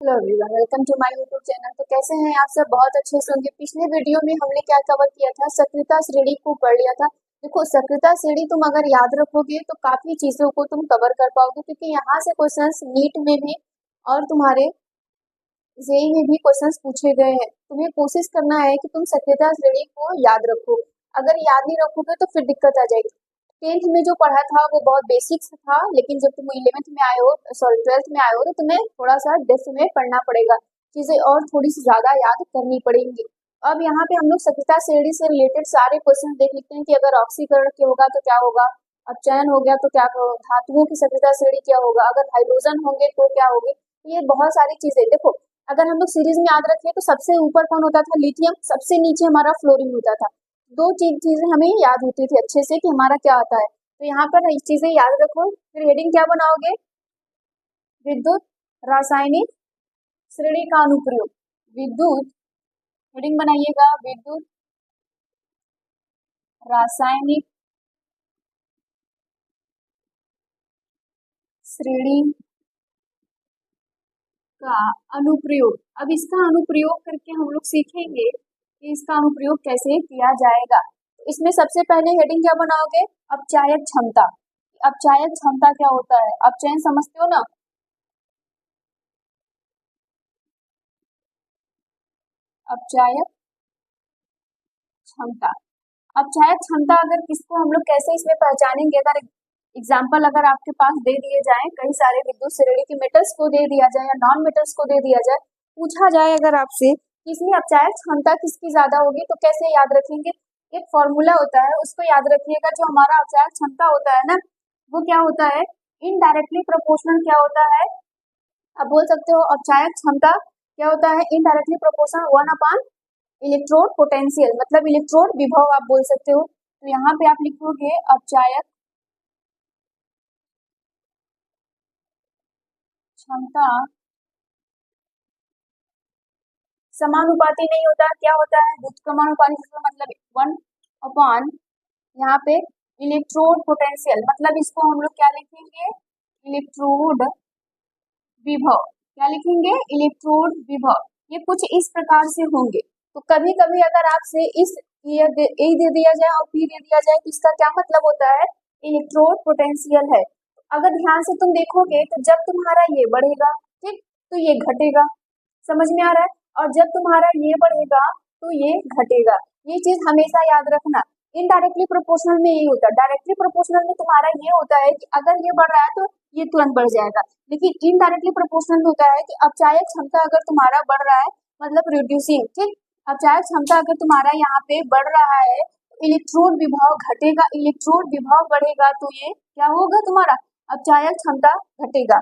Hello everyone, welcome to my YouTube channel. तो कैसे हैं आप सब? बहुत अच्छे से होंगे। पिछले वीडियो में हमने क्या कवर किया था? सक्रियता श्रेणी को पढ़ लिया था। देखो, सक्रियता श्रेणी तुम अगर याद रखोगे तो काफी चीजों को तुम कवर कर पाओगे, क्योंकि यहाँ से क्वेश्चंस नीट में भी और तुम्हारे जेई में भी क्वेश्चंस पूछे गए हैं। तुम्हें कोशिश करना है कि तुम सक्रियता श्रेणी को याद रखो। अगर याद नहीं रखोगे तो फिर दिक्कत आ जाएगी। 10th में जो पढ़ा था वो बहुत बेसिक्स था, लेकिन जब तुम 11th में आए हो, सॉरी 12th में आए हो, तो तुम्हें थोड़ा सा डेप्थ में पढ़ना पड़ेगा, चीजें और थोड़ी सी ज्यादा याद करनी पड़ेंगी। अब यहाँ पे हम लोग सक्रियता श्रेणी से रिलेटेड सारे क्वेश्चन देख लेते हैं कि अगर ऑक्सीकरण के होगा तो क्या होगा, अपचयन हो गया तो क्या होगा, धातुओं की सक्रियता श्रेणी क्या होगा, अगर हाइड्रोजन होंगे तो क्या होगी। ये बहुत सारी चीजें देखो, अगर हम लोग सीरीज में याद रखें तो सबसे ऊपर कौन होता था? लिथियम। सबसे नीचे हमारा फ्लोरीन होता था। दो चीजें हमें याद होती थी अच्छे से कि हमारा क्या आता है। तो यहाँ पर इस चीजें याद रखो। फिर हेडिंग क्या बनाओगे? विद्युत रासायनिक श्रेणी का अनुप्रयोग। विद्युत हेडिंग बनाइएगा, विद्युत रासायनिक श्रेणी का अनुप्रयोग। अब इसका अनुप्रयोग करके हम लोग सीखेंगे कि इसका अनुप्रयोग कैसे किया जाएगा। इसमें सबसे पहले हेडिंग क्या बनाओगे? अपचायक क्षमता। अपचायक क्षमता क्या होता है? अपचयन समझते हो ना? अपचायक क्षमता। अपचायक क्षमता अगर किसको हम लोग कैसे इसमें पहचानेंगे? अगर एग्जाम्पल अगर आपके पास दे दिए जाए, कई सारे विद्युत श्रेणी के मेटल्स को दे दिया जाए या नॉन मेटल्स को दे दिया जाए, पूछा जाए अगर आपसे कि इसमें अपचायक क्षमता किसकी ज्यादा होगी, तो कैसे याद रखेंगे? एक फॉर्मूला होता है, उसको याद रखिएगा। जो हमारा अपचायक क्षमता होता है ना, वो क्या होता है? इनडायरेक्टली प्रोपोर्शनल क्या होता है? आप बोल सकते हो अपचायक क्षमता क्या होता है? इनडायरेक्टली प्रोपोर्शनल 1 इलेक्ट्रोड पोटेंशियल, मतलब इलेक्ट्रोड विभव आप बोल सकते हो। तो यहाँ पे आप लिखोगे अपचायक क्षमता समानुपाती नहीं होता। क्या होता है? व्युत्क्रमानुपाती, मतलब 1 यहाँ पे इलेक्ट्रोड पोटेंशियल, मतलब इसको हम लोग क्या लिखेंगे? इलेक्ट्रोड विभव। क्या लिखेंगे? इलेक्ट्रोड विभव। ये कुछ इस प्रकार से होंगे। तो कभी कभी अगर आपसे इस ये दे दिया जाए और पी दे दिया जाए तो इसका क्या मतलब होता है? इलेक्ट्रोड पोटेंशियल है। अगर ध्यान से तुम देखोगे तो जब तुम्हारा ये बढ़ेगा, ठीक, तो ये घटेगा। समझ में आ रहा है? और जब तुम्हारा ये बढ़ेगा तो ये घटेगा। ये चीज हमेशा याद रखना। इनडायरेक्टली प्रोपोर्शनल में यही होता है। डायरेक्टली प्रोपोर्शनल में तुम्हारा ये होता है कि अगर ये बढ़ रहा है तो ये तुरंत बढ़ जाएगा, लेकिन इनडायरेक्टली प्रोपोर्शनल होता है कि अपचायक क्षमता अगर तुम्हारा बढ़ रहा है, मतलब रिड्यूसिंग, ठीक, अपचायक क्षमता अगर तुम्हारा यहाँ पे बढ़ रहा है, इलेक्ट्रोड विभव घटेगा। इलेक्ट्रोड विभव बढ़ेगा तो ये क्या होगा? तुम्हारा अपचायक क्षमता घटेगा।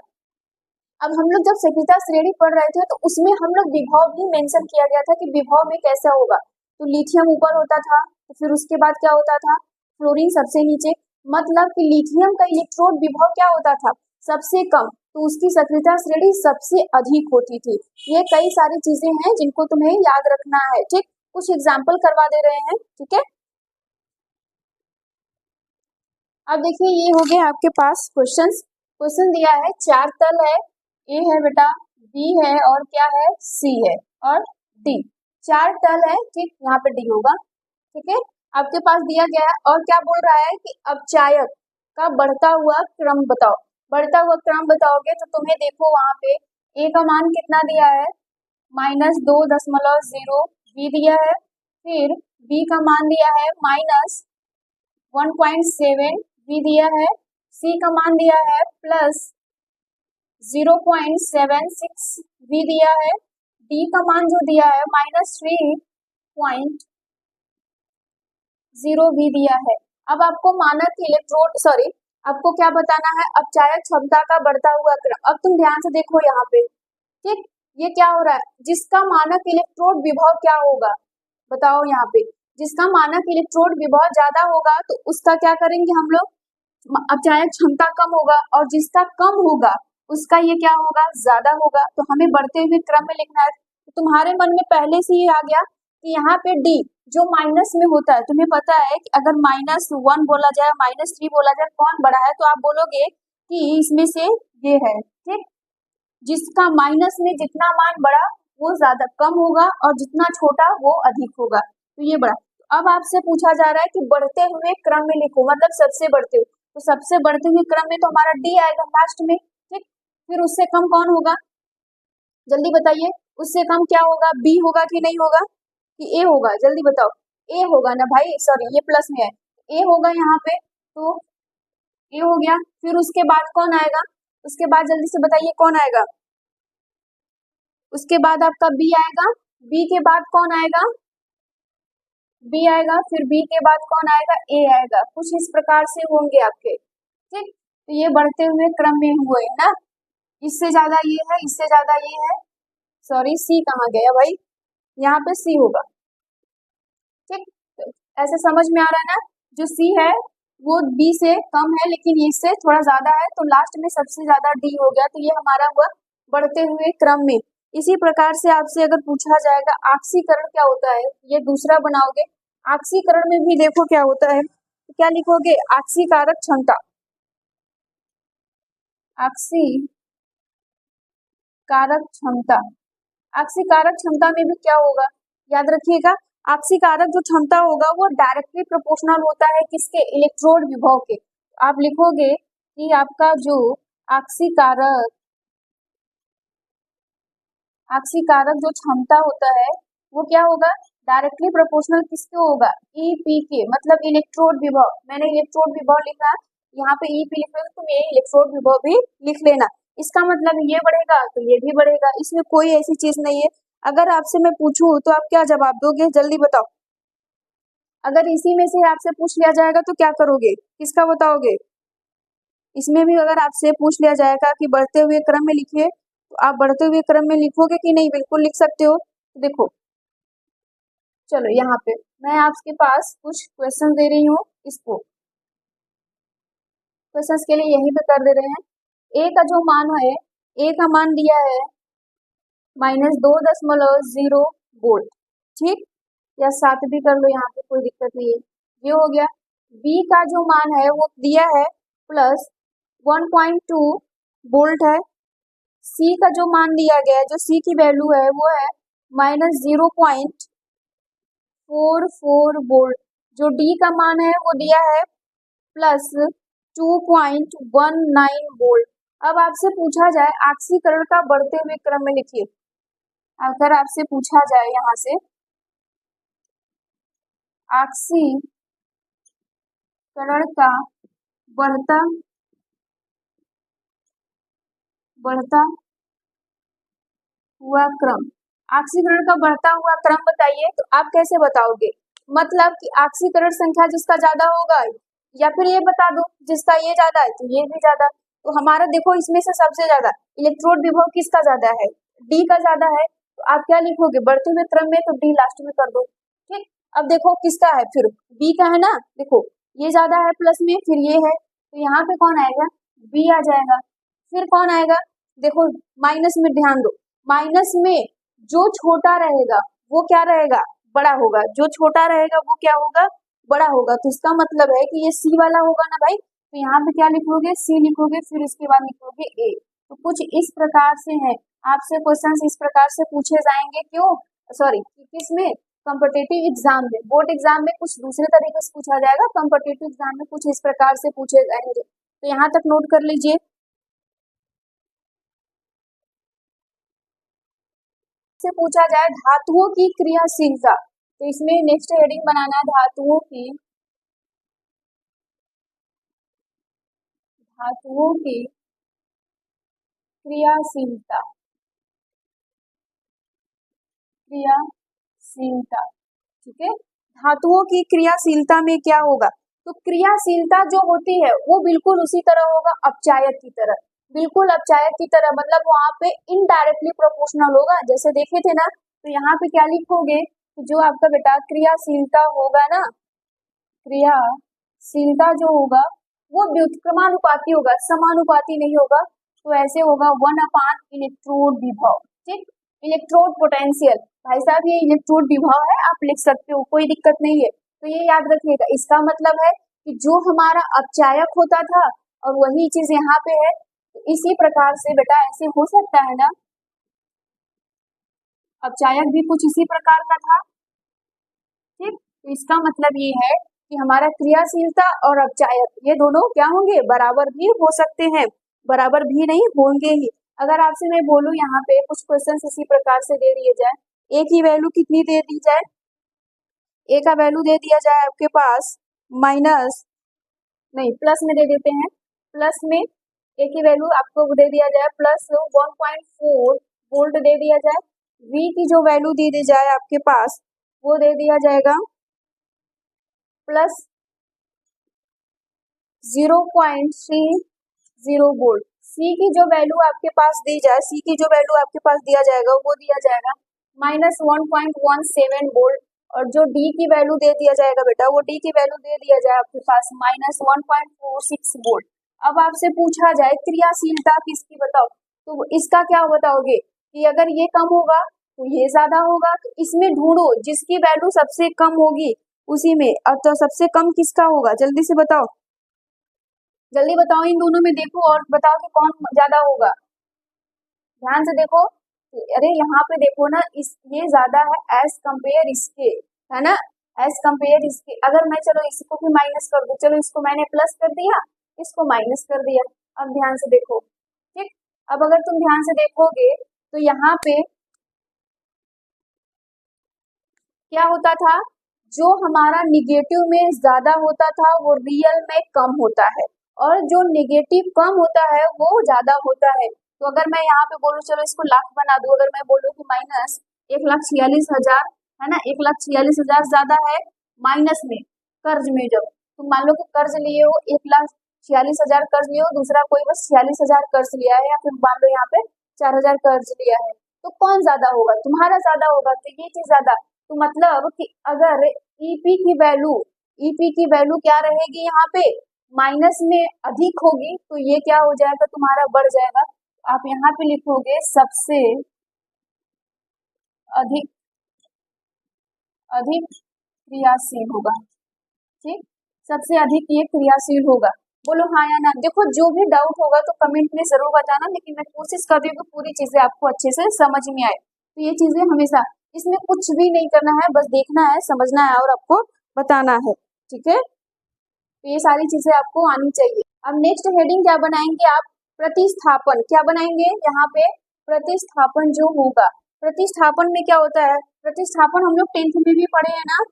अब हम लोग जब सक्रियता श्रेणी पढ़ रहे थे तो उसमें हम लोग विभव भी मेंशन किया गया था कि विभव में कैसा होगा। तो लिथियम ऊपर होता था, तो फिर उसके बाद क्या होता था? फ्लोरीन सबसे नीचे, मतलब कि लिथियम का इलेक्ट्रोड विभव क्या होता था? सबसे कम, तो उसकी सक्रियता श्रेणी सबसे अधिक होती थी। ये कई सारी चीजें हैं जिनको तुम्हें याद रखना है, ठीक। कुछ एग्जाम्पल करवा दे रहे हैं, ठीक है। अब देखिए, ये हो गया आपके पास क्वेश्चन दिया है। 4 तल है, ए है बेटा, बी है और क्या है? सी है और डी। 4 तल है, ठीक, यहाँ पे डी होगा, ठीक है। आपके पास दिया गया है और क्या बोल रहा है कि अपचायक का बढ़ता हुआ क्रम बताओ। बढ़ता हुआ क्रम बताओगे तो तुम्हें देखो वहां पे ए का मान कितना दिया है? -2.0 बी दिया है, फिर बी का मान दिया है -1.7 बी दिया है, सी का मान दिया है +0.76 भी दिया है, डी का मान जो दिया है -3.0 भी दिया है। अब आपको मानक इलेक्ट्रोड, सॉरी, आपको क्या बताना है? अपचायक क्षमता का बढ़ता हुआ क्रम। अब तुम ध्यान से देखो यहाँ पे, ठीक, ये क्या हो रहा है? जिसका मानक इलेक्ट्रोड विभव क्या होगा बताओ? यहाँ पे जिसका मानक इलेक्ट्रोड विभव ज्यादा होगा तो उसका क्या करेंगे हम लोग? अपचायक क्षमता कम होगा, और जिसका कम होगा उसका ये क्या होगा? ज्यादा होगा। तो हमें बढ़ते हुए क्रम में लिखना है। तो तुम्हारे मन में पहले से ही आ गया कि यहाँ पे डी जो माइनस में होता है, तुम्हें पता है कि अगर -1 बोला जाए, -3 बोला जाए, कौन बड़ा है? तो आप बोलोगे कि इसमें से ये है, ठीक। जिसका माइनस में जितना मान बड़ा वो ज्यादा कम होगा और जितना छोटा वो अधिक होगा। तो ये बड़ा। तो अब आपसे पूछा जा रहा है कि बढ़ते हुए क्रम में लिखो, मतलब सबसे बढ़ते हुए। तो सबसे बढ़ते हुए क्रम में तो हमारा डी आएगा लास्ट में, ठीक। फिर उससे कम कौन होगा, जल्दी बताइए। उससे कम क्या होगा, बी होगा कि नहीं होगा, कि ए होगा, जल्दी बताओ। ए होगा ना भाई, सॉरी ये प्लस में है, ए होगा यहाँ पे। तो ए हो गया। फिर उसके बाद कौन आएगा, उसके बाद जल्दी से बताइए कौन आएगा। उसके बाद आपका बी आएगा। बी के बाद कौन आएगा, बी आएगा। फिर बी के बाद कौन आएगा, ए आएगा। कुछ इस प्रकार से होंगे आपके, ठीक। तो ये बढ़ते हुए क्रम में हुए है ना। इससे ज्यादा ये है, इससे ज्यादा ये है। सॉरी सी कहाँ गया भाई, यहाँ पे सी होगा, ठीक। तो ऐसे समझ में आ रहा है ना, जो सी है वो बी से कम है लेकिन इससे थोड़ा ज्यादा है, तो लास्ट में सबसे ज्यादा डी हो गया। तो ये हमारा हुआ बढ़ते हुए क्रम में। इसी प्रकार से आपसे अगर पूछा जाएगा आक्सीकरण क्या होता है, ये दूसरा बनाओगे। आक्सीकरण में भी देखो क्या होता है, तो क्या लिखोगे, आक्सीकारक क्षमता। आक्सीकारक क्षमता, आक्सीकारक क्षमता में भी क्या होगा, याद रखिएगा। आक्सीकारक जो क्षमता होगा वो डायरेक्टली प्रोपोर्शनल होता है किसके, इलेक्ट्रोड विभव के। आप लिखोगे कि आपका जो आक्सीकारक आक्सीकारक जो क्षमता होता है वो क्या होगा, डायरेक्टली प्रोपोर्शनल किसके होगा, ईपी के, मतलब इलेक्ट्रोड विभव। मैंने इलेक्ट्रोड विभव लिखा, यहाँ पे ईपी लिख रहे हो, तुम ये इलेक्ट्रोड विभव भी लिख लेना। इसका मतलब ये बढ़ेगा तो ये भी बढ़ेगा, इसमें कोई ऐसी चीज नहीं है। अगर आपसे मैं पूछूं तो आप क्या जवाब दोगे, जल्दी बताओ। अगर इसी में से आपसे पूछ लिया जाएगा तो क्या करोगे, किसका बताओगे। इसमें भी अगर आपसे पूछ लिया जाएगा कि बढ़ते हुए क्रम में लिखिए, तो आप बढ़ते हुए क्रम में लिखोगे कि नहीं, बिल्कुल लिख सकते हो। देखो चलो यहाँ पे मैं आपके पास कुछ क्वेश्चन दे रही हूँ, इसको क्वेश्चंस के लिए यहीं पे कर दे रहे हैं। ए का जो मान है, ए का मान दिया है -2.0 वोल्ट, ठीक। या 7 भी कर लो, यहाँ पे कोई दिक्कत नहीं है, ये हो गया। बी का जो मान है वो दिया है +1.2 वोल्ट है। सी का जो मान दिया गया है, जो सी की वैल्यू है वो है -0.44 वोल्ट। जो डी का मान है वो दिया है +2.19 वोल्ट। अब आपसे पूछा जाए आक्सीकरण का बढ़ते हुए क्रम में लिखिए। अगर आपसे पूछा जाए यहाँ से आक्सीकरण का बढ़ता हुआ क्रम, आक्सीकरण का बढ़ता हुआ क्रम बताइए, तो आप कैसे बताओगे, मतलब कि आक्सीकरण संख्या जिसका ज्यादा होगा, या फिर ये बता दो जिसका ये ज्यादा है तो ये भी ज्यादा। तो हमारा देखो इसमें से सबसे ज्यादा इलेक्ट्रोड विभव किसका ज्यादा है, डी का ज्यादा है। तो आप क्या लिखोगे, बढ़ते हुए क्रम में तो डी लास्ट में कर दो, ठीक। अब देखो किसका है, फिर बी का है ना, देखो ये ज्यादा है प्लस में, फिर ये है, तो यहाँ पे कौन आएगा, बी आ जाएगा। फिर कौन आएगा, देखो माइनस में ध्यान दो, माइनस में जो छोटा रहेगा वो क्या रहेगा, बड़ा होगा, जो छोटा रहेगा वो क्या होगा, बड़ा होगा। तो इसका मतलब है कि ये सी वाला होगा ना भाई, तो यहाँ पे क्या लिखोगे, सी लिखोगे, फिर इसके बाद लिखोगे ए। तो कुछ इस प्रकार से है, आपसे क्वेश्चंस इस प्रकार से पूछे जाएंगे, क्यों, सॉरी किसमें, कॉम्पिटिटिव एग्जाम में। बोर्ड एग्जाम में कुछ दूसरे तरीके से पूछा जाएगा, कॉम्पिटिटिव एग्जाम में कुछ इस प्रकार से पूछे जाएंगे। तो यहाँ तक नोट कर लीजिए। से पूछा जाए धातुओं की क्रियाशीलता, तो इसमें नेक्स्ट हेडिंग बनाना है धातुओं की क्रियाशीलता, ठीक है। धातुओं की क्रियाशीलता में क्या होगा, तो क्रियाशीलता जो होती है वो बिल्कुल उसी तरह होगा अपचायक की तरह, बिल्कुल अपचायक की तरह, मतलब वहां पे इनडायरेक्टली प्रोपोर्शनल होगा, जैसे देखे थे ना। तो यहाँ पे क्या लिखोगे, जो आपका बेटा क्रियाशीलता होगा ना, क्रियाशीलता जो होगा वो व्युत्क्रमानुपाती होगा, समानुपाती नहीं होगा। तो ऐसे होगा 1/, इलेक्ट्रोड विभव, ठीक। इलेक्ट्रोड पोटेंशियल, भाई साहब ये इलेक्ट्रोड विभव है, आप लिख सकते हो, कोई दिक्कत नहीं है। तो ये याद रखिएगा, इसका मतलब है कि जो हमारा अपचायक होता था और वही चीज यहाँ पे है, तो इसी प्रकार से बेटा ऐसे हो सकता है ना, अपचायक भी कुछ इसी प्रकार का था। ठीक, तो इसका मतलब ये है कि हमारा क्रियाशीलता और अपचायक ये दोनों क्या होंगे, बराबर भी हो सकते हैं, बराबर भी नहीं होंगे ही। अगर आपसे मैं बोलूं यहाँ पे कुछ क्वेश्चन इसी प्रकार से दे दिए जाए, ए की वैल्यू कितनी दे दी जाए, ए का वैल्यू दे दिया जाए आपके पास माइनस, नहीं प्लस में दे देते हैं, प्लस में ए की वैल्यू आपको दे दिया जाए प्लस 1.4 वोल्ट दे दिया जाए, वी की जो वैल्यू दे दी जाए आपके पास वो दे दिया जाएगा प्लस 0.30 वोल्ट, सी की जो वैल्यू आपके पास दी जाए, सी की जो वैल्यू आपके पास दिया जाएगा वो दिया जाएगा माइनस 1.17 वोल्ट, और जो डी की वैल्यू दे दिया जाएगा बेटा, वो डी की वैल्यू दे दिया जाए आपके पास माइनस 1.46 वोल्ट। अब आपसे पूछा जाए क्रियाशीलता किसकी बताओ, तो इसका क्या बताओगे कि अगर ये कम होगा तो ये ज्यादा होगा, तो इसमें ढूंढो जिसकी वैल्यू सबसे कम होगी उसी में, अब तो सबसे कम किसका होगा, जल्दी से बताओ, जल्दी बताओ, इन दोनों में देखो और बताओ कि कौन ज्यादा होगा, ध्यान से देखो। अरे यहाँ पे देखो ना, इस ये ज्यादा है एज कंपेयर इसके, है ना, एज कंपेयर इसके। अगर मैं चलो इसको भी माइनस कर दूं, चलो इसको मैंने प्लस कर दिया, इसको माइनस कर दिया, अब ध्यान से देखो। ठीक, अब अगर तुम ध्यान से देखोगे तो यहाँ पे क्या होता था, जो हमारा निगेटिव में ज्यादा होता था वो रियल में कम होता है, और जो निगेटिव कम होता है वो ज्यादा होता है। तो अगर मैं यहाँ पे बोलूँ, चलो इसको लाख बना दूं, अगर मैं बोलूँ कि माइनस 1,46,000 है ना, 1,46,000 ज्यादा है माइनस में, कर्ज में जब तुम मान लो कि कर्ज लिए हो 1,46,000 कर्ज लिए हो, दूसरा कोई बस 46,000 कर्ज लिया है, या फिर मान लो यहाँ पे 4,000 कर्ज लिया है, तो कौन ज्यादा होगा, तुम्हारा ज्यादा होगा, तो ये चीज ज्यादा। तो मतलब कि अगर ईपी की वैल्यू क्या रहेगी यहाँ पे माइनस में अधिक होगी, तो ये क्या हो जाएगा, तुम्हारा बढ़ जाएगा। आप यहाँ पे लिखोगे सबसे अधिक क्रियाशील होगा। ठीक, सबसे अधिक ये क्रियाशील होगा, बोलो हाँ या ना। देखो जो भी डाउट होगा तो कमेंट में जरूर बताना, लेकिन मैं कोशिश कर रही हूँ कि पूरी चीजें आपको अच्छे से समझ में आए। तो ये चीजें हमेशा, इसमें कुछ भी नहीं करना है, बस देखना है, समझना है और आपको बताना है। ठीक है, तो ये सारी चीजें आपको आनी चाहिए। अब नेक्स्ट हेडिंग क्या बनाएंगे आप, प्रतिस्थापन। क्या बनाएंगे यहाँ पे, प्रतिस्थापन जो होगा। प्रतिस्थापन में क्या होता है, प्रतिस्थापन हम लोग 10th में भी पढ़े हैं ना,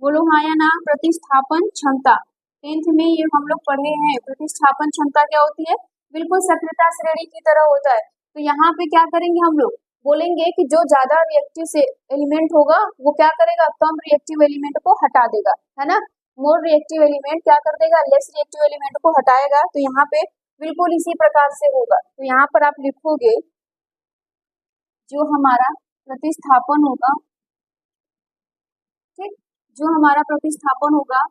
बोलो हाँ या ना। प्रतिस्थापन क्षमता 10th में ये हम लोग पढ़े हैं। प्रतिस्थापन क्षमता क्या होती है, बिल्कुल सक्रियता श्रेणी की तरह होता है। तो यहाँ पे क्या करेंगे हम लोग, बोलेंगे कि जो ज्यादा रिएक्टिव से एलिमेंट होगा वो क्या करेगा, कम रिएक्टिव एलिमेंट को हटा देगा, है ना। मोर रिएक्टिव एलिमेंट क्या कर देगा, लेस रिएक्टिव एलिमेंट को हटाएगा। तो यहाँ पे बिल्कुल इसी प्रकार से होगा। तो यहाँ पर आप लिखोगे जो हमारा प्रतिस्थापन होगा, ठीक, जो हमारा प्रतिस्थापन होगा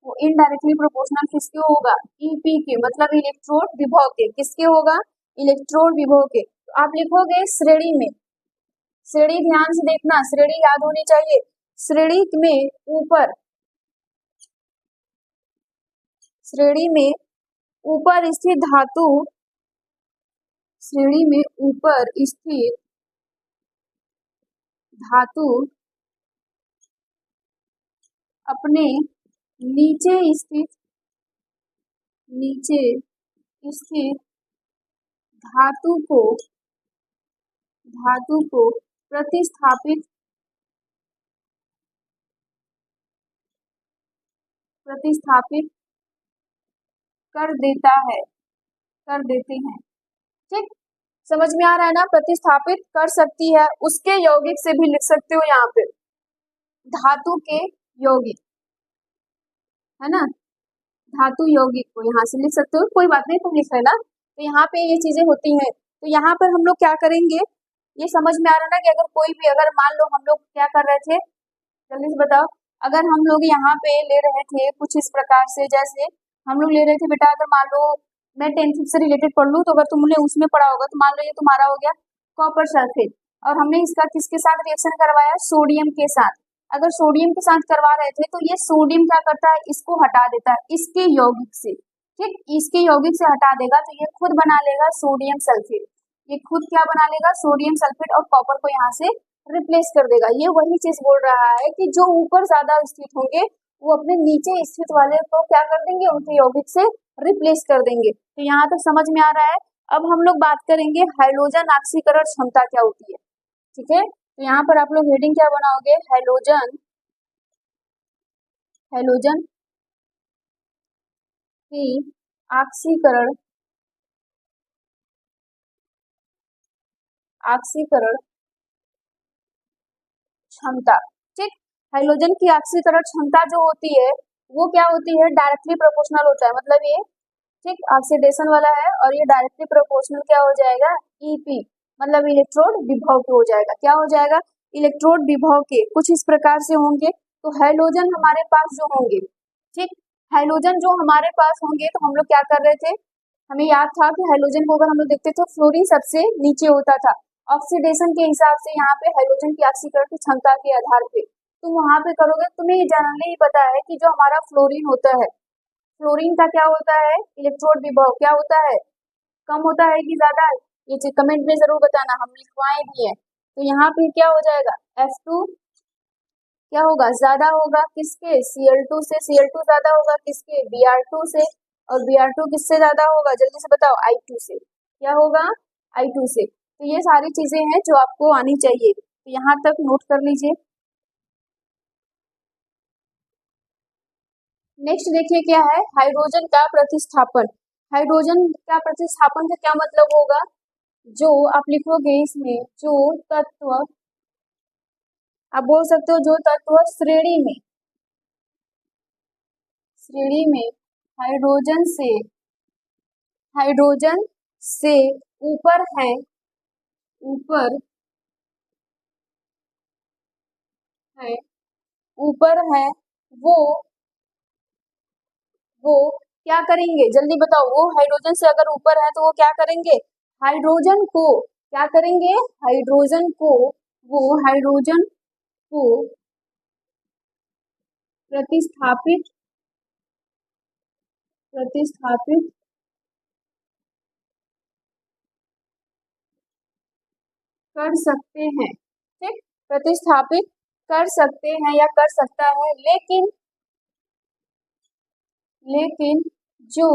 वो इनडायरेक्टली प्रोपोर्शनल किसके होगा, ईपी के, मतलब इलेक्ट्रोड विभव के। किसके होगा, इलेक्ट्रोड विभव के। तो आप लिखोगे श्रेणी में, श्रेणी ध्यान से देखना, श्रेणी याद होनी चाहिए। श्रेणी में ऊपर, श्रेणी में ऊपर स्थित धातु, श्रेणी में ऊपर स्थित धातु अपने नीचे स्थित धातु को प्रतिस्थापित कर देते हैं। ठीक, समझ में आ रहा है ना, प्रतिस्थापित कर सकती है, उसके यौगिक से भी लिख सकते हो यहाँ पे, धातु के यौगिक, है ना, धातु यौगिक को यहाँ से लिख सकते हो, कोई बात नहीं, तुम लिख लेना। तो यहाँ पे ये चीजें होती हैं। तो यहाँ पर हम लोग क्या करेंगे, ये समझ में आ रहा है ना, कि अगर कोई भी, अगर मान लो हम लोग क्या कर रहे थे, जल्दी से बताओ, अगर हम लोग यहाँ पे ले रहे थे कुछ इस प्रकार से, जैसे हम लोग ले रहे थे बेटा, अगर मान लो मैं 10th से रिलेटेड पढ़ लूँ, तो अगर तुमने उसमें पढ़ा होगा, तो मान लो ये तुम्हारा हो गया कॉपर सल्फेट, और हमने इसका किसके साथ रिएक्शन करवाया, सोडियम के साथ। अगर सोडियम के साथ करवा रहे थे तो ये सोडियम क्या करता है, इसको हटा देता है इसके यौगिक से। ठीक, इसके यौगिक से हटा देगा तो ये खुद बना लेगा सोडियम सल्फेट। ये खुद क्या बना लेगा? सोडियम सल्फेट, और कॉपर को यहाँ से रिप्लेस कर देगा। ये वही चीज बोल रहा है कि जो ऊपर ज्यादा स्थित होंगे वो अपने नीचे स्थित वाले को क्या कर देंगे? उनके यौगिक से रिप्लेस कर देंगे। तो यहाँ तक समझ में आ रहा है। अब हम लोग बात करेंगे हाइड्रोजन ऑक्सीकरण क्षमता क्या होती है। ठीक है, तो यहाँ पर आप लोग हेडिंग क्या बनाओगे? हाइड्रोजन की ऑक्सीकरण क्षमता। ठीक, हाइड्रोजन की ऑक्सीकरण क्षमता जो होती है वो क्या होती है? डायरेक्टली प्रोपोर्शनल होता है। मतलब ये ठीक ऑक्सीडेशन वाला है और ये डायरेक्टली प्रोपोर्शनल क्या हो जाएगा? ईपी, मतलब इलेक्ट्रोड विभव के हो जाएगा। क्या हो जाएगा? इलेक्ट्रोड विभव के कुछ इस प्रकार से होंगे। तो हाइड्रोजन हमारे पास जो होंगे, ठीक, हाइड्रोजन जो हमारे पास होंगे, तो हम लोग क्या कर रहे थे? हमें याद था कि हाइड्रोजन को अगर हम लोग देखते तो फ्लोरीन सबसे नीचे होता था। ऑक्सीडेशन के हिसाब से यहाँ पे हाइड्रोजन की ऑक्सीकरण की क्षमता के आधार पे तुम वहां पे करोगे। तुम्हें ये जानने ही पता है कि जो हमारा फ्लोरीन होता है, फ्लोरीन का क्या होता है? इलेक्ट्रोड विभव क्या होता है? कम होता है कि ज्यादा? ये चीज कमेंट में जरूर बताना, हम लिखवाए भी है। तो यहाँ पे क्या हो जाएगा? F2 क्या होगा? ज्यादा होगा किसके? Cl2 से। Cl2 ज्यादा होगा किसके? Br2 से। और Br2 किससे ज्यादा होगा? जल्दी से बताओ। I2 से। क्या होगा? I2 से। तो ये सारी चीजें हैं जो आपको आनी चाहिए, तो यहाँ तक नोट कर लीजिए। नेक्स्ट देखिए क्या है? हाइड्रोजन का प्रतिस्थापन। हाइड्रोजन का प्रतिस्थापन का क्या मतलब होगा? जो आप लिखोगे इसमें, जो तत्व, आप बोल सकते हो जो तत्व श्रेणी में हाइड्रोजन से ऊपर है, ऊपर है, ऊपर है, वो वो क्या करेंगे? जल्दी बताओ। वो हाइड्रोजन से अगर ऊपर है तो वो क्या करेंगे? हाइड्रोजन को क्या करेंगे? हाइड्रोजन को प्रतिस्थापित प्रतिस्थापित कर सकते हैं। ठीक, प्रतिस्थापित कर सकते हैं या कर सकता है, लेकिन जो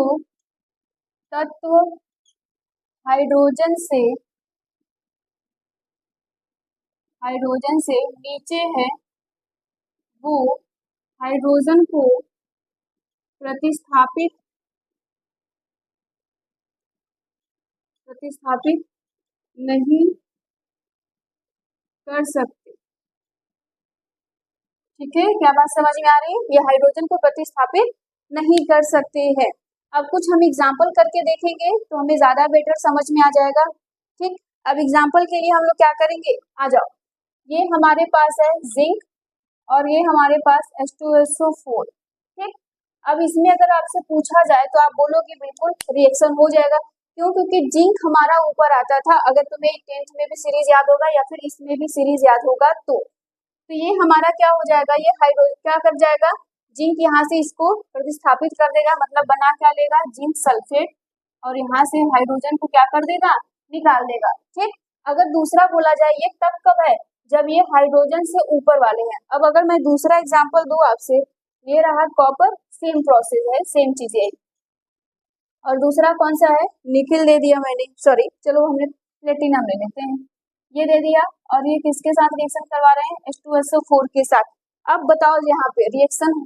तत्व हाइड्रोजन से नीचे है, वो हाइड्रोजन को प्रतिस्थापित नहीं कर सकते। ठीक है, क्या बात समझ में आ रही है? ये हाइड्रोजन को प्रतिस्थापित नहीं कर सकते हैं। अब कुछ हम एग्जाम्पल करके देखेंगे तो हमें ज्यादा बेटर समझ में आ जाएगा। ठीक, अब एग्जाम्पल के लिए हम लोग क्या करेंगे? आ जाओ। ये हमारे पास है जिंक और ये हमारे पास H2SO4। ठीक, अब इसमें अगर आपसे पूछा जाए तो आप बोलोगे बिल्कुल रिएक्शन हो जाएगा। क्यों? क्योंकि जिंक हमारा ऊपर आता था। अगर तुम्हें 10th में भी सीरीज याद होगा या फिर इसमें भी सीरीज याद होगा तो ये हमारा क्या हो जाएगा? ये हाइड्रोजन क्या कर जाएगा? जिंक यहाँ से इसको प्रतिस्थापित कर देगा, मतलब बना क्या लेगा? Zinc sulphate. और यहाँ से हाइड्रोजन को क्या कर देगा? निकाल देगा। ठीक, अगर दूसरा बोला जाए ये तब कब है? जब ये हाइड्रोजन से ऊपर वाले हैं। अब अगर मैं दूसरा एग्जाम्पल दूं आपसे, ये रहा कॉपर, सेम प्रोसेस है, सेम चीजें। और दूसरा कौन सा है? निकिल दे दिया मैंने, सॉरी चलो हमने प्लेटिनम ले लेते हैं। ये दे दिया और ये किसके साथ रिएक्शन करवा रहे हैं? H2SO4 के साथ। अब बताओ यहाँ पे रिएक्शन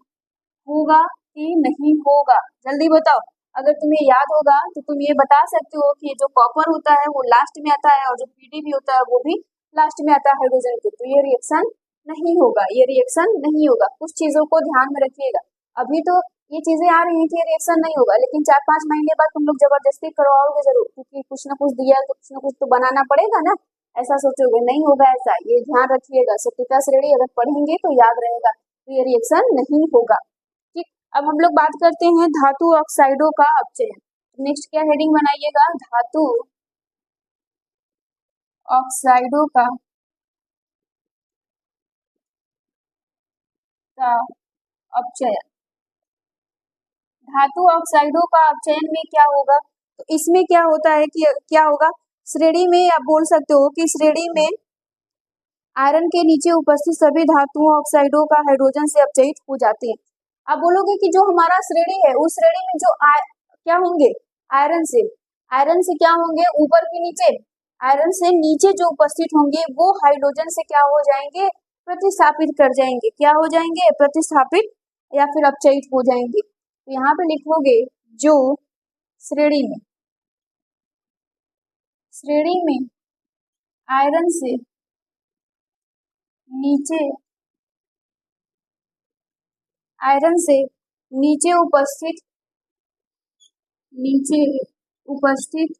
होगा कि नहीं होगा? जल्दी बताओ। अगर तुम्हें याद होगा तो तुम ये बता सकते हो कि जो कॉपर होता है वो लास्ट में आता है और जो PDB होता है वो भी लास्ट में आता है हाइड्रोजन के। तो ये रिएक्शन नहीं होगा, ये रिएक्शन नहीं होगा। कुछ चीजों को ध्यान में रखिएगा। अभी तो ये चीजें आ रही है कि रिएक्शन नहीं होगा, लेकिन 4-5 महीने बाद तुम लोग जबरदस्ती करवाओगे जरूर, क्योंकि कुछ ना कुछ दिया है तो कुछ ना कुछ तो बनाना पड़ेगा ना। ऐसा सोचोगे नहीं होगा ऐसा, ये ध्यान रखिएगा। शत्रुता श्रेणी अगर पढ़ेंगे तो याद रहेगा। तो ये रिएक्शन नहीं होगा। ठीक, अब हम लोग बात करते हैं धातु ऑक्साइडों का अपचयन। नेक्स्ट क्या हेडिंग बनाइएगा? धातु ऑक्साइडों का अपचयन। धातु ऑक्साइडों का अपचयन में क्या होगा, तो इसमें क्या होता है कि क्या होगा, श्रेणी में आप बोल सकते हो कि श्रेणी में आयरन के नीचे उपस्थित सभी धातुओं ऑक्साइडों का हाइड्रोजन से अपचयित हो जाते हैं। आप बोलोगे कि जो हमारा श्रेणी है उस श्रेणी में जो क्या होंगे, आयरन से क्या होंगे, ऊपर के नीचे, आयरन से नीचे जो उपस्थित होंगे वो हाइड्रोजन से क्या हो जाएंगे, प्रतिस्थापित कर जाएंगे, क्या हो जाएंगे, प्रतिस्थापित या फिर अपचयित हो जाएंगे। तो यहाँ पे लिखोगे जो श्रेणी में आयरन से नीचे उपस्थित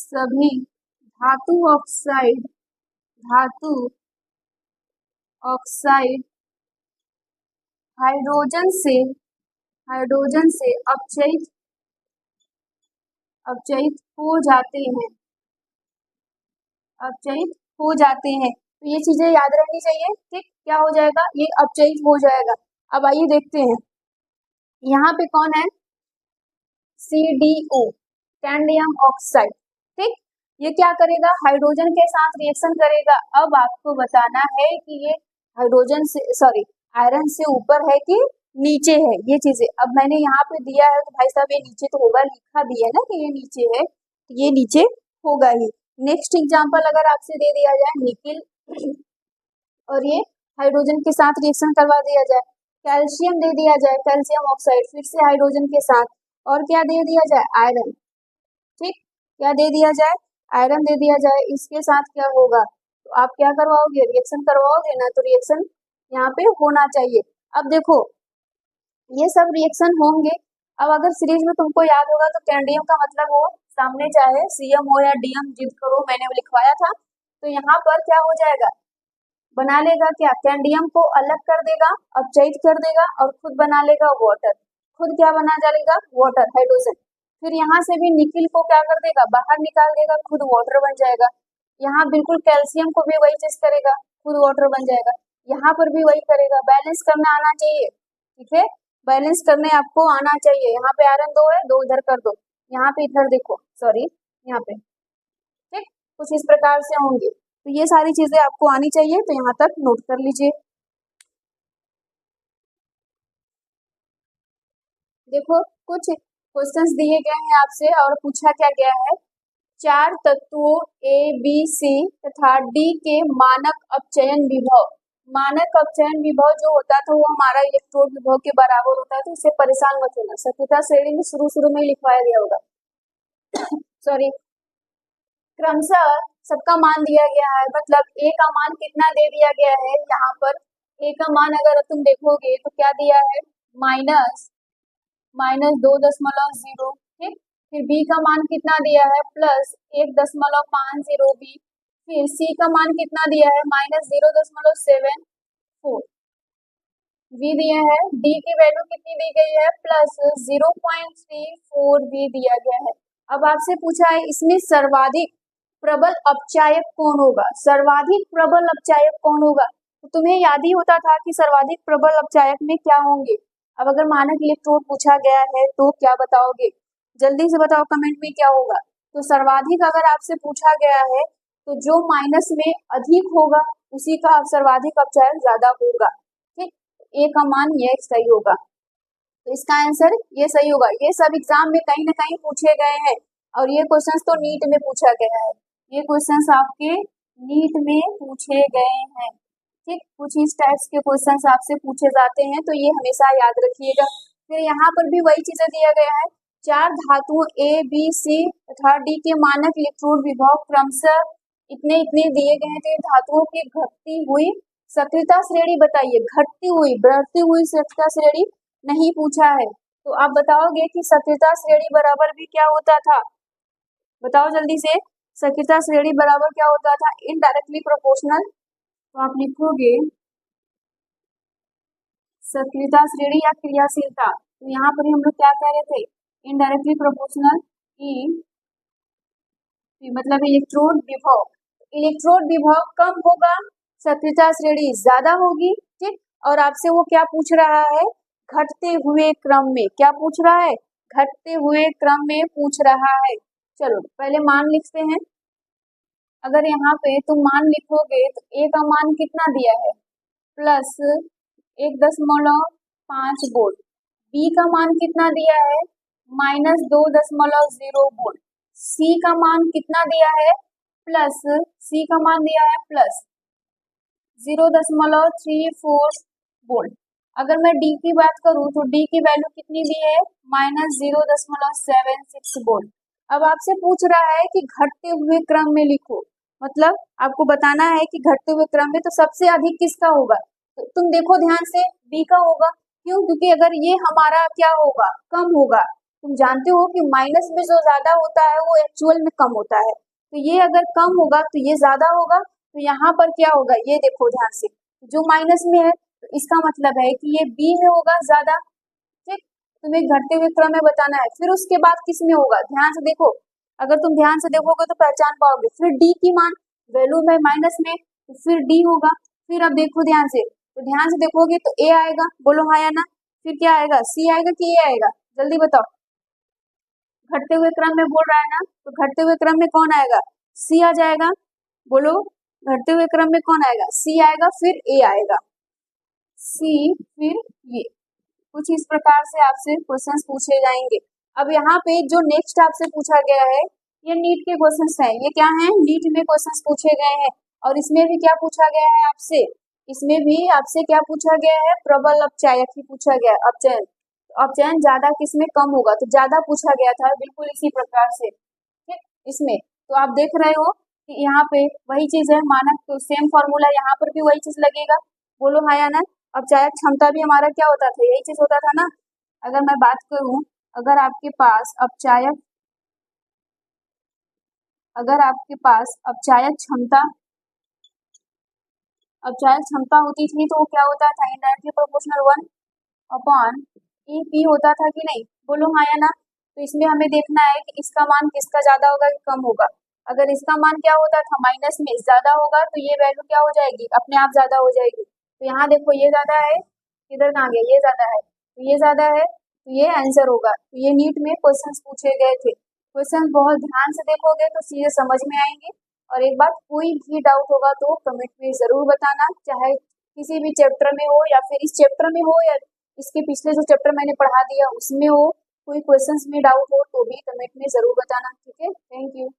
सभी धातु ऑक्साइड हाइड्रोजन से अपचयित हो जाते हैं। तो ये चीजें याद रहनी चाहिए, ठीक, क्या हो जाएगा, ये अपचयित हो जाएगा। अब आइए देखते हैं, यहाँ पे कौन है, CDO, कैडमियम ऑक्साइड, ठीक, ये क्या करेगा, हाइड्रोजन के साथ रिएक्शन करेगा। अब आपको बताना है कि ये हाइड्रोजन से आयरन से ऊपर है कि नीचे है, ये चीजें। अब मैंने यहाँ पे दिया है तो भाई साहब ये नीचे तो होगा, लिखा भी है ना कि ये नीचे है, ये नीचे होगा ही। नेक्स्ट एग्जांपल अगर आपसे दे दिया जाए निकिल और ये हाइड्रोजन के साथ रिएक्शन करवा दिया जाए, कैल्शियम दे दिया जाए, कैल्शियम ऑक्साइड फिर से हाइड्रोजन के साथ, और क्या दे दिया जाए, आयरन, ठीक, क्या दे दिया जाए, आयरन दे दिया जाए, इसके साथ क्या होगा, तो आप क्या करवाओगे, रिएक्शन करवाओगे ना, तो रिएक्शन यहाँ पे होना चाहिए। अब देखो ये सब रिएक्शन होंगे। अब अगर सीरीज में तुमको याद होगा तो कैडमियम का मतलब हो सामने चाहे CM हो या DM, जिद करो, मैंने वो लिखवाया था। तो यहाँ पर क्या हो जाएगा, बना लेगा क्या, कैडमियम को अलग कर देगा, अपचयित कर देगा और खुद बना लेगा वाटर, खुद क्या बना डालेगा, वाटर, हाइड्रोजन। फिर यहाँ से भी निकिल को क्या कर देगा, बाहर निकाल देगा, खुद वाटर बन जाएगा। यहाँ बिल्कुल कैल्शियम को भी वही चीज करेगा, खुद वाटर बन जाएगा। यहाँ पर भी वही करेगा, बैलेंस करना आना चाहिए, ठीक है, बैलेंस करने आपको आना चाहिए। यहाँ पे आयरन 2 है, 2 इधर कर दो, यहाँ पे इधर देखो, सॉरी यहाँ पे, ठीक, कुछ इस प्रकार से होंगे। तो ये सारी चीजें आपको आनी चाहिए, तो यहाँ तक नोट कर लीजिए। देखो कुछ क्वेश्चंस दिए गए हैं आपसे और पूछा क्या गया है, 4 तत्वों A, B, C तथा D के मानक अपचयन विभव, मानक अपचयन विभव जो होता था वो हमारा इलेक्ट्रोड विभव के बराबर होता है, तो इससे परेशान मत होना, सत्यता श्रेणी में शुरू में लिखवाया गया होगा सॉरी, क्रमशः सबका मान दिया गया है, मतलब A का मान कितना दे दिया गया है, यहाँ पर A का मान अगर तुम देखोगे तो क्या दिया है, -2.0, ठीक, फिर B का मान कितना दिया है, +1.50 B, फिर C का मान कितना दिया है, -0.74 V दिया है, D की वैल्यू कितनी दी गई है, +0.34 V दिया गया है। अब आपसे पूछा है इसमें सर्वाधिक प्रबल अपचायक कौन होगा, सर्वाधिक प्रबल अपचायक कौन होगा, तो तुम्हें याद ही होता था कि सर्वाधिक प्रबल अपचायक में क्या होंगे। अब अगर मानक इलेक्ट्रोड पूछा गया है तो क्या बताओगे, जल्दी से बताओ कमेंट में क्या होगा। तो सर्वाधिक अगर आपसे पूछा गया है तो जो माइनस में अधिक होगा उसी का सर्वाधिक अपचायक ज्यादा होगा, ठीक, A का मान ये सही होगा, तो इसका आंसर ये सही होगा। ये सब एग्जाम में कहीं ना कहीं पूछे गए हैं और ये क्वेश्चंस तो नीट में पूछा गया है, ये क्वेश्चंस आपके नीट में पूछे गए हैं, ठीक, कुछ इस टाइप्स के क्वेश्चंस आपसे पूछे जाते हैं, तो ये हमेशा याद रखिएगा। फिर यहाँ पर भी वही चीजें दिया गया है, 4 धातुओं A, B, C तथा D के मानक इलेक्ट्रोड विभव क्रमशः इतने इतने दिए गए थे, धातुओं की घटती हुई सक्रियता श्रेणी बताइए, घटती हुई, बढ़ती हुई सक्रियता श्रेणी नहीं पूछा है, तो आप बताओगे कि सक्रियता श्रेणी बराबर भी क्या होता था, बताओ जल्दी से, सक्रियता श्रेणी बराबर क्या होता था, इनडायरेक्टली प्रोपोर्शनल, तो आप लिखोगे सक्रियता श्रेणी या क्रियाशीलता, तो यहाँ पर हम लोग क्या कह रहे थे, इनडायरेक्टली प्रोपोर्शनल ई, मतलब इलेक्ट्रोड विभव, इलेक्ट्रोड विभव कम होगा सक्रियता श्रेणी ज्यादा होगी, ठीक, और आपसे वो क्या पूछ रहा है, घटते हुए क्रम में। क्या पूछ रहा है, घटते हुए क्रम में पूछ रहा है। चलो पहले मान लिखते हैं। अगर यहाँ पे तुम मान लिखोगे तो ए का मान कितना दिया है, प्लस 1.5 वोल्ट। बी का मान कितना दिया है, -2.0 वोल्ट। सी का मान कितना दिया है, सी का मान दिया है प्लस 0.34 वोल्ट। अगर मैं डी की बात करूं तो डी की वैल्यू कितनी दी है, -0.76 वोल्ट। अब आपसे पूछ रहा है कि घटते हुए क्रम में लिखो, मतलब आपको बताना है कि घटते हुए क्रम में तो सबसे अधिक किसका होगा, तो तुम देखो ध्यान से, बी का होगा। क्यों, क्योंकि अगर ये हमारा क्या होगा, कम होगा। तुम जानते हो कि माइनस में जो ज्यादा होता है वो एक्चुअल में कम होता है, तो ये अगर कम होगा तो ये ज्यादा होगा। तो यहाँ पर क्या होगा, ये देखो ध्यान से, जो माइनस में है तो इसका मतलब है कि ये बी में होगा ज्यादा। ठीक, तुम्हें घटते हुए क्रम में बताना है। फिर उसके बाद किस में होगा, ध्यान से देखो, अगर तुम ध्यान से देखोगे तो पहचान पाओगे। फिर डी की मान वैल्यू में माइनस में, तो फिर डी होगा। फिर अब देखो ध्यान से, तो ध्यान से देखोगे तो ए आएगा, बोलो हाँ या ना। फिर क्या आएगा, सी आएगा कि ए आएगा, जल्दी बताओ। घटते हुए क्रम में बोल रहा है ना, तो घटते हुए क्रम में कौन आएगा, सी आ जाएगा। बोलो, घटते हुए क्रम में कौन आएगा, सी आएगा, फिर ए आएगा, सी फिर ये। कुछ इस प्रकार से आपसे क्वेश्चंस पूछे जाएंगे। अब यहाँ पे जो नेक्स्ट आपसे पूछा गया है, ये नीट के क्वेश्चंस हैं। ये क्या हैं, नीट में क्वेश्चंस पूछे गए हैं। और इसमें भी क्या पूछा गया है आपसे, इसमें भी आपसे क्या पूछा गया है, प्रबल अपचायक ही पूछा गया है, अपचयन। अपचयन ज्यादा किसमें कम होगा, तो ज्यादा पूछा गया था, बिल्कुल इसी प्रकार से। ठीक, इसमें तो आप देख रहे हो कि यहाँ पे वही चीज है, मानक, तो सेम फॉर्मूला यहाँ पर भी वही चीज लगेगा। बोलो हाँ या ना। अपचायक क्षमता भी हमारा क्या होता था, यही चीज होता था ना। अगर मैं बात करूं, अगर आपके पास अपचायक, अगर आपके पास अपचायक क्षमता होती थी तो वो क्या होता था, इनडायरेक्टली प्रोपोर्शनल 1/EP होता था कि नहीं, बोलो हाँ या ना। तो इसमें हमें देखना है कि इसका मान किसका ज्यादा होगा कि कम होगा। अगर इसका मान क्या होता था, माइनस में ज्यादा होगा, तो ये वैल्यू क्या हो जाएगी, अपने आप ज्यादा हो जाएगी। तो यहाँ देखो ये ज्यादा है, किधर कहाँ गया, ये ज्यादा है, तो ये ज्यादा है, तो ये आंसर होगा। तो ये नीट में क्वेश्चंस पूछे गए थे। क्वेश्चन बहुत ध्यान से देखोगे तो चीजें समझ में आएंगी। और एक बात, कोई भी डाउट होगा तो कमेंट में जरूर बताना, चाहे किसी भी चैप्टर में हो या फिर इस चैप्टर में हो या इसके पिछले जो चैप्टर मैंने पढ़ा दिया उसमें हो। कोई क्वेश्चंस में डाउट हो तो भी कमेंट में जरूर बताना। ठीक है, थैंक यू।